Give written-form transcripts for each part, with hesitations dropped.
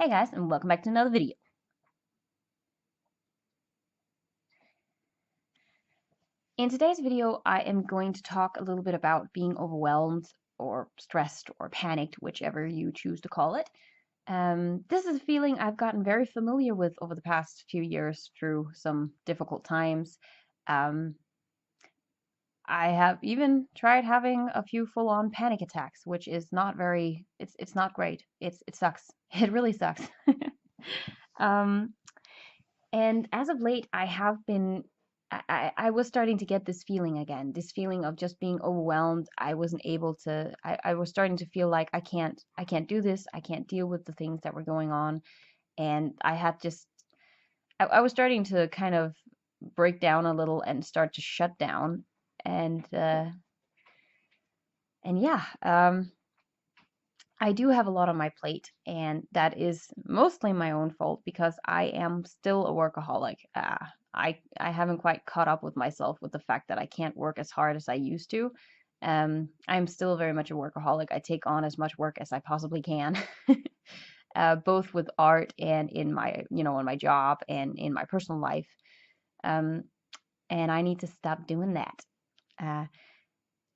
Hey guys, and welcome back to another video. In today's video, I am going to talk a little bit about being overwhelmed or stressed or panicked, whichever you choose to call it. This is a feeling I've gotten very familiar with over the past few years through some difficult times. Um, I have even tried having a few full-on panic attacks, which is not very, it's not great. It sucks. It really sucks. Um, And as of late, I have been, I was starting to get this feeling again, this feeling of just being overwhelmed. I wasn't able to, I was starting to feel like I can't do this. I can't deal with the things that were going on. And I had just, I was starting to kind of break down a little and start to shut down. And, uh, and yeah, I do have a lot on my plate, and that is mostly my own fault because I am still a workaholic. I haven't quite caught up with myself with the fact that I can't work as hard as I used to. I'm still very much a workaholic. I take on as much work as I possibly can, both with art and in my, in my job and in my personal life. Um, and I need to stop doing that. Uh,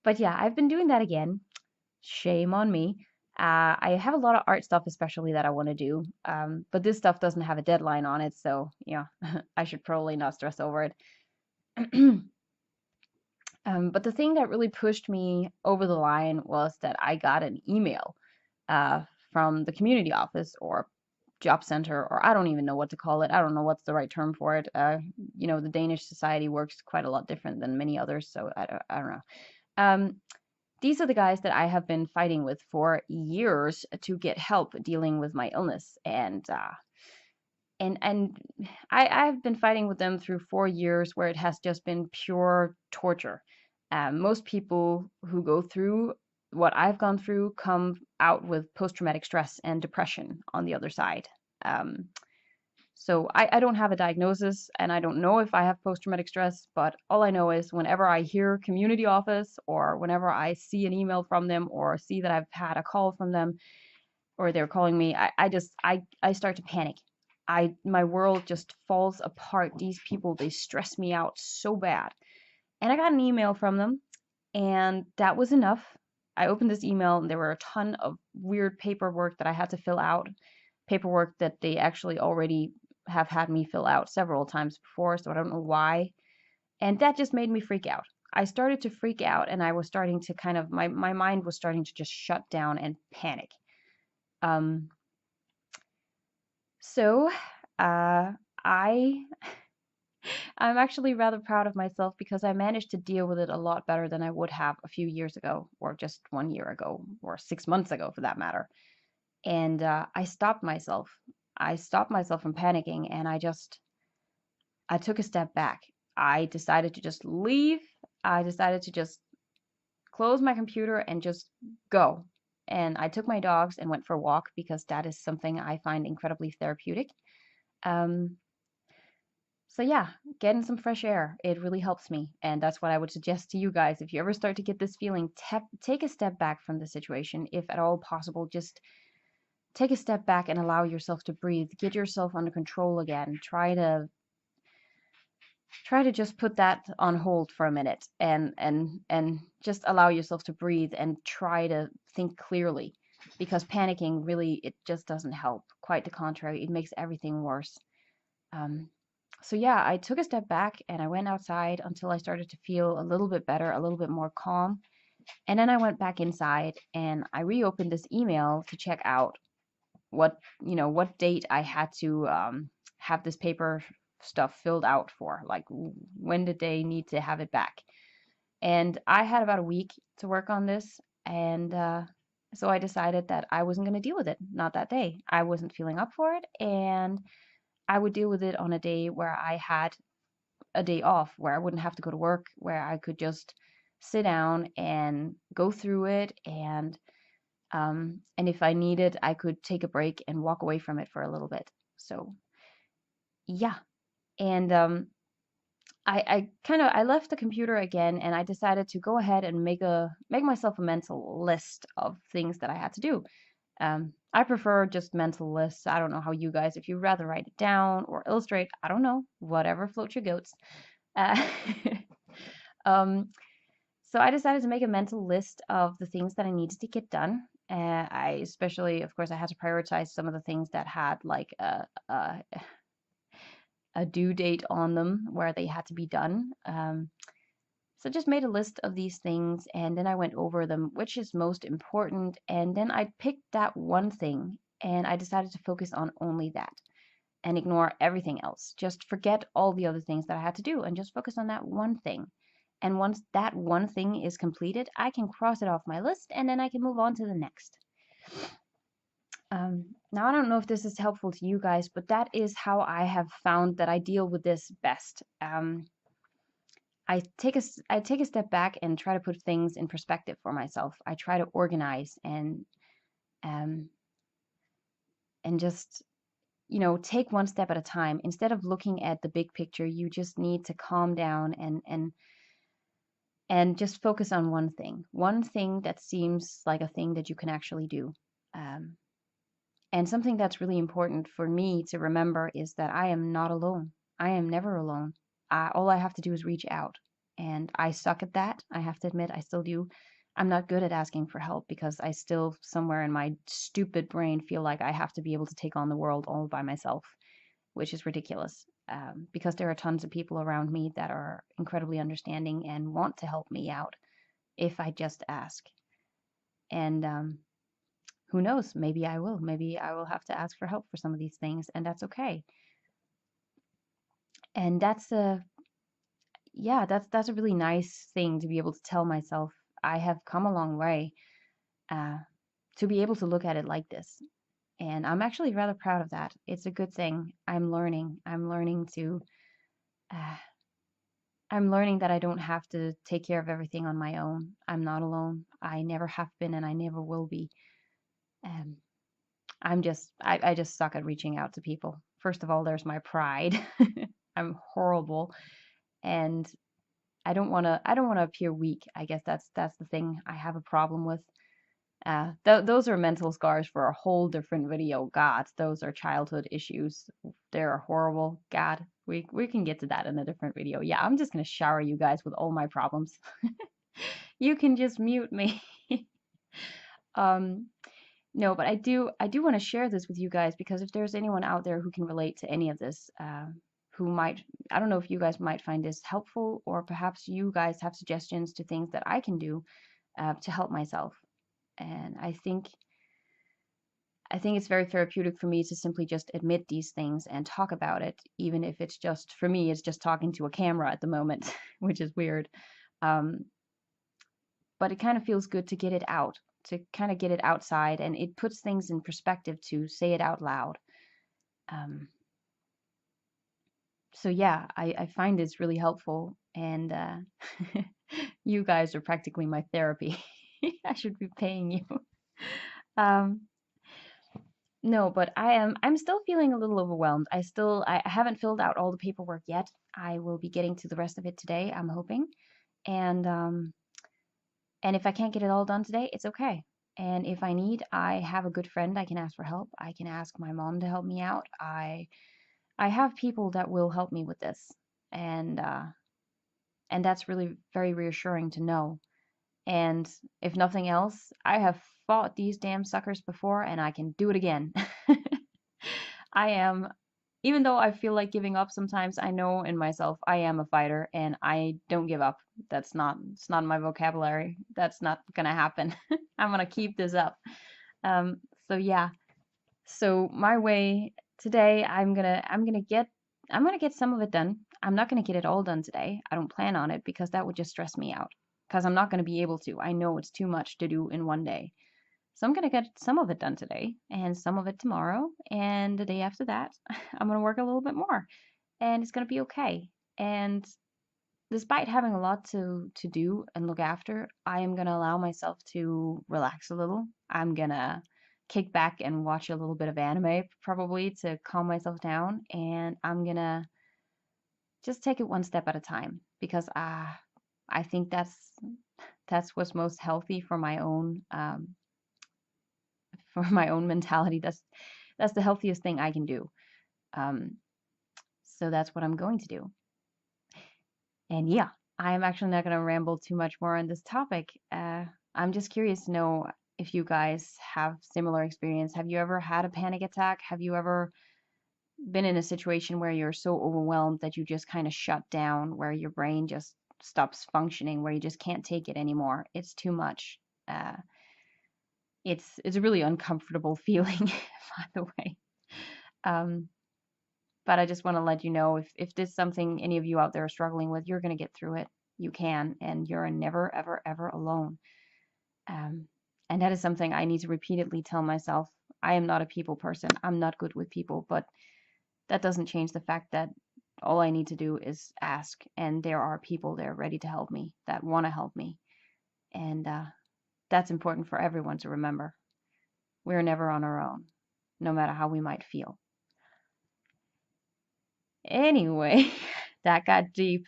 but yeah, I've been doing that again. Shame on me. I have a lot of art stuff, especially that I want to do. But this stuff doesn't have a deadline on it, so I should probably not stress over it. But the thing that really pushed me over the line was that I got an email uh, from the community office or job center, or I don't even know what to call it. I don't know what's the right term for it. The Danish society works quite a lot different than many others, so I don't know. Um, these are the guys that I have been fighting with for years to get help dealing with my illness, and I've been fighting with them through 4 years where it has just been pure torture. Most people who go through what I've gone through come out with post-traumatic stress and depression on the other side. Um, so I don't have a diagnosis and I don't know if I have post-traumatic stress, but all I know is whenever I hear community office or whenever I see an email from them or see that I've had a call from them or they're calling me, I start to panic. My world just falls apart. These people, they stress me out so bad. And I got an email from them and that was enough. I opened this email and there were a ton of weird paperwork that I had to fill out, paperwork that they actually already have had me fill out several times before, so I don't know why. And that just made me freak out. I started to freak out and I was starting to kind of my mind was starting to just shut down and panic. Um so uh I I'm actually rather proud of myself because I managed to deal with it a lot better than I would have a few years ago, or just 1 year ago, or 6 months ago for that matter. And I stopped myself. I stopped myself from panicking, and I took a step back. I decided to just leave. I decided to just close my computer and just go. And I took my dogs and went for a walk because that is something I find incredibly therapeutic. Um, So yeah, getting some fresh air, it really helps me. And that's what I would suggest to you guys. If you ever start to get this feeling, take a step back from the situation. If at all possible, just take a step back and allow yourself to breathe. Get yourself under control again. Try to just put that on hold for a minute and just allow yourself to breathe and try to think clearly. Because panicking really, it just doesn't help. Quite the contrary, it makes everything worse. Um, so yeah, I took a step back and I went outside until I started to feel a little bit better, a little bit more calm. And then I went back inside and I reopened this email to check out what date I had to have this paper stuff filled out for. Like when did they need to have it back? And I had about a week to work on this. And so I decided that I wasn't going to deal with it, not that day. I wasn't feeling up for it. And I would deal with it on a day where I had a day off, where I wouldn't have to go to work, where I could just sit down and go through it, and if I needed, I could take a break and walk away from it for a little bit. So yeah, and I kind of I left the computer again, and I decided to go ahead and make myself a mental list of things that I had to do. I prefer just mental lists. I don't know how you guys, if you'd rather write it down or illustrate, I don't know, whatever floats your goats. Uh, um, so I decided to make a mental list of the things that I needed to get done. I especially, of course, I had to prioritize some of the things that had like a due date on them where they had to be done. So just made a list of these things and then I went over them, which is most important. And then I picked that one thing and I decided to focus on only that and ignore everything else. Just forget all the other things that I had to do and just focus on that one thing. And once that one thing is completed, I can cross it off my list and then I can move on to the next. Now, I don't know if this is helpful to you guys, but that is how I have found that I deal with this best. I take a step back and try to put things in perspective for myself. I try to organize um, and just take one step at a time. Instead of looking at the big picture, you just need to calm down and just focus on one thing that seems like a thing that you can actually do. Um, and something that's really important for me to remember is that I am not alone. I am never alone. All I have to do is reach out. And I suck at that. I have to admit, I still do. I'm not good at asking for help because I still, somewhere in my stupid brain, feel like I have to be able to take on the world all by myself, which is ridiculous. Because there are tons of people around me that are incredibly understanding and want to help me out if I just ask. And who knows? Maybe I will. Maybe I will have to ask for help for some of these things, and that's okay. And that's a really nice thing to be able to tell myself. I have come a long way uh, to be able to look at it like this. And I'm actually rather proud of that. It's a good thing. I'm learning. Uh, I'm learning that I don't have to take care of everything on my own. I'm not alone. I never have been and I never will be. Um, I just suck at reaching out to people. First of all, there's my pride. I'm horrible and I don't want to appear weak. I guess that's the thing I have a problem with. Those are mental scars for a whole different video. God, those are childhood issues. They're horrible. God, we can get to that in a different video. Yeah, I'm just gonna shower you guys with all my problems. You can just mute me. um, no, but I do want to share this with you guys because if there's anyone out there who can relate to any of this, who might, I don't know if you guys might find this helpful, or perhaps you guys have suggestions to things that I can do to help myself. And I think it's very therapeutic for me to simply just admit these things and talk about it, even if it's just, for me, it's just talking to a camera at the moment, which is weird. Um, but it kind of feels good to get it out, to kind of get it outside, and it puts things in perspective to say it out loud. Um, so yeah, I find this really helpful, and you guys are practically my therapy. I should be paying you. Um, no, but I'm still feeling a little overwhelmed. I haven't filled out all the paperwork yet. I will be getting to the rest of it today, I'm hoping. And and if I can't get it all done today, it's okay. And if I need, I have a good friend I can ask for help. I can ask my mom to help me out. I have people that will help me with this. And and that's really very reassuring to know. And if nothing else, I have fought these damn suckers before and I can do it again. I am, even though I feel like giving up sometimes, I know in myself I am a fighter and I don't give up. It's not in my vocabulary. That's not gonna happen. I'm gonna keep this up. Um, so yeah. So my way today, I'm gonna get some of it done. I'm not gonna get it all done today. I don't plan on it because that would just stress me out. Because I'm not gonna be able to. I know it's too much to do in one day. So I'm gonna get some of it done today and some of it tomorrow and the day after that. I'm gonna work a little bit more and it's gonna be okay. And despite having a lot to do and look after, I am gonna allow myself to relax a little. I'm gonna kick back and watch a little bit of anime probably to calm myself down, and I'm gonna just take it one step at a time because I think that's what's most healthy for for my own mentality. That's the healthiest thing I can do. Um, so that's what I'm going to do. And yeah, I'm actually not going to ramble too much more on this topic. I'm just curious to know if you guys have similar experience. Have you ever had a panic attack? Have you ever been in a situation where you're so overwhelmed that you just kind of shut down, where your brain just stops functioning, where you just can't take it anymore? It's too much. Uh, it's a really uncomfortable feeling, by the way. Um, but I just want to let you know if this is something any of you out there are struggling with, you're going to get through it. You can, and you're never, ever, ever alone. Um, and that is something I need to repeatedly tell myself. I am not a people person. I'm not good with people, but that doesn't change the fact that all I need to do is ask, and there are people there ready to help me, that want to help me. And that's important for everyone to remember. We're never on our own, no matter how we might feel. Anyway, that got deep.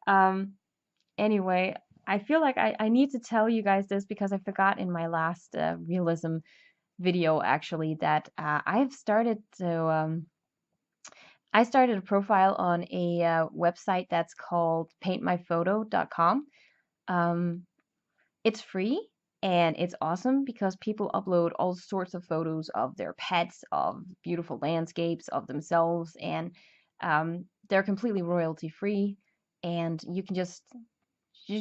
um, anyway, I feel like I need to tell you guys this because I forgot in my last realism video actually that I've started to I started a profile on a website that's called paintmyphoto.com. Um, it's free and it's awesome because people upload all sorts of photos of their pets, of beautiful landscapes, of themselves, and they're completely royalty free. And you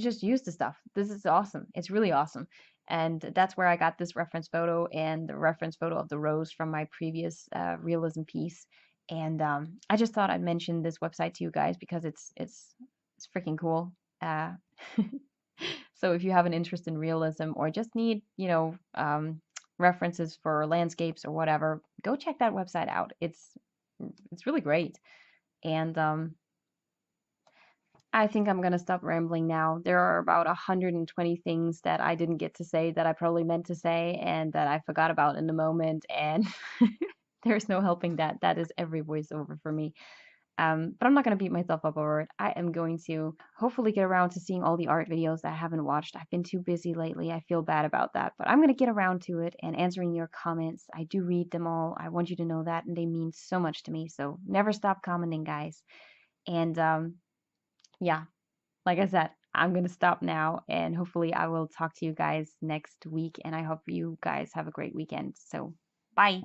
just use the stuff. This is awesome. It's really awesome. And that's where I got this reference photo and the reference photo of the rose from my previous realism piece. And I just thought I'd mention this website to you guys because it's freaking cool. Uh, so if you have an interest in realism or just need, references for landscapes or whatever, go check that website out. It's really great. And I think I'm gonna stop rambling now. There are about 120 things that I didn't get to say that I probably meant to say and that I forgot about in the moment, and there's no helping that. That is every voiceover for me. But I'm not gonna beat myself up over it. I am going to hopefully get around to seeing all the art videos that I haven't watched. I've been too busy lately. I feel bad about that, but I'm gonna get around to it and answering your comments. I do read them all. I want you to know that, and they mean so much to me. So never stop commenting, guys. And yeah, like I said, I'm going to stop now and hopefully I will talk to you guys next week. And I hope you guys have a great weekend. So, bye.